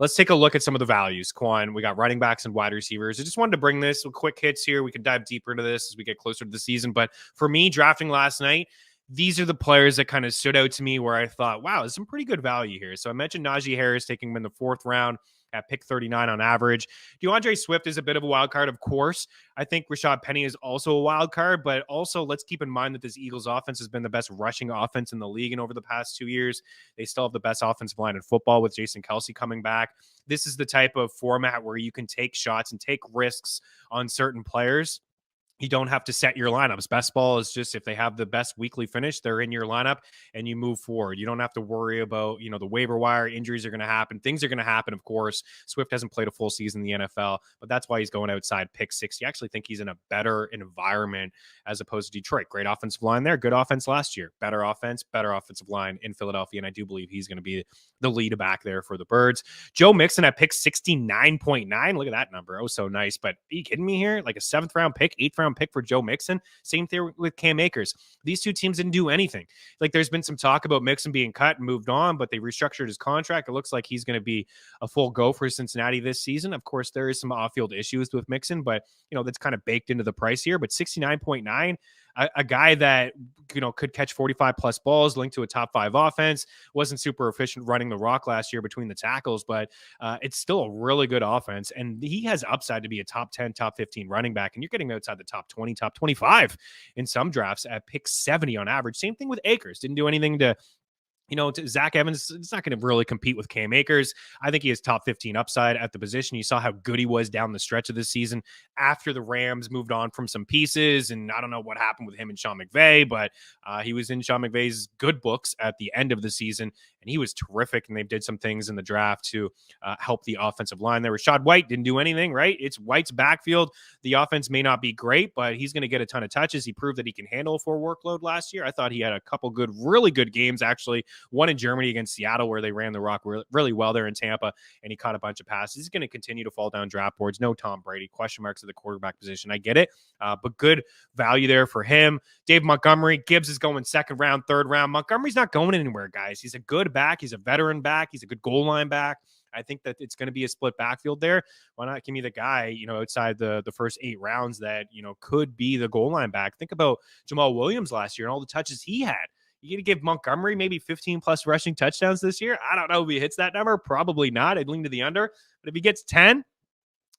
Let's take a look at some of the values. Quan, we got running backs and wide receivers. I just wanted to bring this with quick hits here. We can dive deeper into this as we get closer to the season. But for me, drafting last night, these are the players that kind of stood out to me where I thought, wow, there's some pretty good value here. So I mentioned Najee Harris taking him in the 4th round at pick 39 on average. DeAndre Swift is a bit of a wild card, of course. I think Rashad Penny is also a wild card, but also let's keep in mind that this Eagles offense has been the best rushing offense in the league and over the past 2 years. They still have the best offensive line in football with Jason Kelce coming back. This is the type of format where you can take shots and take risks on certain players. You don't have to set your lineups. Best ball is just if they have the best weekly finish, they're in your lineup and you move forward. You don't have to worry about, the waiver wire. Injuries are going to happen. Things are going to happen, of course. Swift hasn't played a full season in the NFL, but that's why he's going outside pick 60. I actually think he's in a better environment as opposed to Detroit. Great offensive line there. Good offense last year. Better offensive line in Philadelphia. And I do believe he's going to be the lead back there for the Birds. Joe Mixon at pick 69.9. Look at that number. Oh, so nice. But are you kidding me here? Like a 7th round pick, 8th round pick for Joe Mixon. Same thing with Cam Akers. These two teams didn't do anything. Like there's been some talk about Mixon being cut and moved on, but they restructured his contract. It looks like he's going to be a full go for Cincinnati this season. Of course, there is some off-field issues with Mixon, but that's kind of baked into the price here. But 69.9, a guy that could catch 45 plus balls, linked to a top 5 offense, wasn't super efficient running the rock last year between the tackles, but it's still a really good offense, and he has upside to be a top 10, top 15 running back, and you're getting outside the top 20, top 25 in some drafts at pick 70 on average. Same thing with Akers. Didn't do anything to Zach Evans. It's not going to really compete with Cam Akers. I think he has top 15 upside at the position. You saw how good he was down the stretch of this season after the Rams moved on from some pieces. And I don't know what happened with him and Sean McVay, but he was in Sean McVay's good books at the end of the season, and he was terrific. And they did some things in the draft to help the offensive line there. Rashad White didn't do anything, right? It's White's backfield. The offense may not be great, but he's going to get a ton of touches. He proved that he can handle a full workload last year. I thought he had a couple really good games, actually. One in Germany against Seattle where they ran the rock really well there in Tampa, and he caught a bunch of passes. He's going to continue to fall down draft boards. No Tom Brady. Question marks at the quarterback position. I get it, but good value there for him. Dave Montgomery. Gibbs is going 2nd round, 3rd round. Montgomery's not going anywhere, guys. He's a good back. He's a veteran back. He's a good goal line back. I think that it's going to be a split backfield there. Why not give me the guy, outside the first 8 rounds that, could be the goal line back? Think about Jamal Williams last year and all the touches he had. You going to give Montgomery maybe 15 plus rushing touchdowns this year? I don't know if he hits that number. Probably not. I'd lean to the under. But if he gets 10,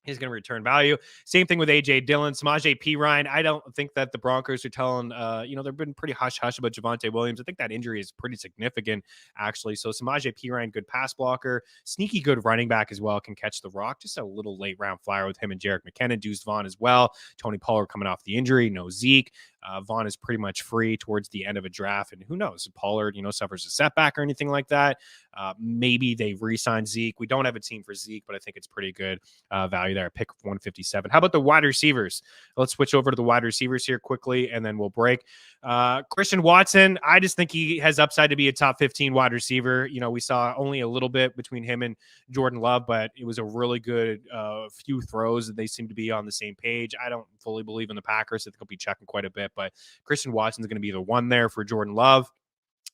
he's going to return value. Same thing with A.J. Dillon, Samaje Perine. I don't think that the Broncos are telling, they've been pretty hush-hush about Javonte Williams. I think that injury is pretty significant, actually. So Samaje Perine, good pass blocker, sneaky good running back as well, can catch the rock. Just a little late-round flyer with him and Jerick McKinnon. Deuce Vaughn as well. Tony Pollard coming off the injury. No Zeke. Vaughn is pretty much free towards the end of a draft. And who knows if Pollard, suffers a setback or anything like that. Maybe they re-sign Zeke. We don't have a team for Zeke, but I think it's pretty good value there. Pick 157. How about the wide receivers? Let's switch over to the wide receivers here quickly, and then we'll break. Christian Watson, I just think he has upside to be a top 15 wide receiver. We saw only a little bit between him and Jordan Love, but it was a really good few throws that they seem to be on the same page. I don't fully believe in the Packers. I think he'll be checking quite a bit, but Christian Watson is going to be the one there for Jordan Love.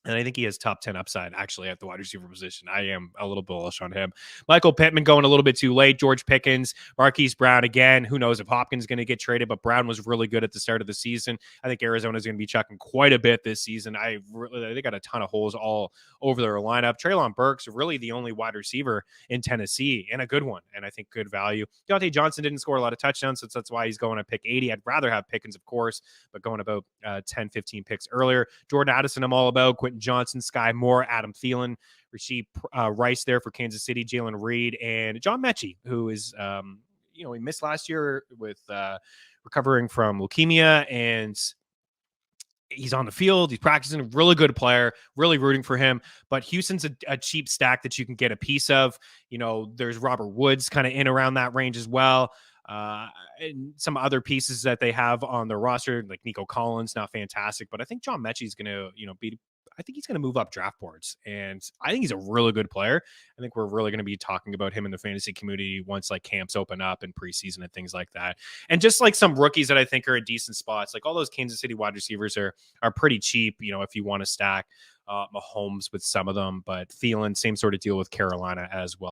And I think he has top 10 upside, actually, at the wide receiver position. I am a little bullish on him. Michael Pittman going a little bit too late. George Pickens, Marquise Brown again. Who knows if Hopkins is going to get traded, but Brown was really good at the start of the season. I think Arizona is going to be chucking quite a bit this season. They got a ton of holes all over their lineup. Treylon Burks, really the only wide receiver in Tennessee, and a good one, and I think good value. Deontay Johnson didn't score a lot of touchdowns, so that's why he's going at pick 80. I'd rather have Pickens, of course, but going about 10, 15 picks earlier. Jordan Addison, I'm all about. Quentin Johnson, Sky Moore, Adam Thielen, Rasheed Rice there for Kansas City, Jalen Reed, and John Mechie, who is, he missed last year with recovering from leukemia, and he's on the field. He's practicing. A really good player. Really rooting for him. But Houston's a cheap stack that you can get a piece of. There's Robert Woods kind of in around that range as well. And some other pieces that they have on their roster, like Nico Collins, not fantastic. But I think John Mechie is going to, I think he's going to move up draft boards, and I think he's a really good player. I think we're really going to be talking about him in the fantasy community once like camps open up and preseason and things like that. And just like some rookies that I think are in decent spots, like all those Kansas City wide receivers are pretty cheap, if you want to stack Mahomes with some of them, but Thielen, same sort of deal with Carolina as well.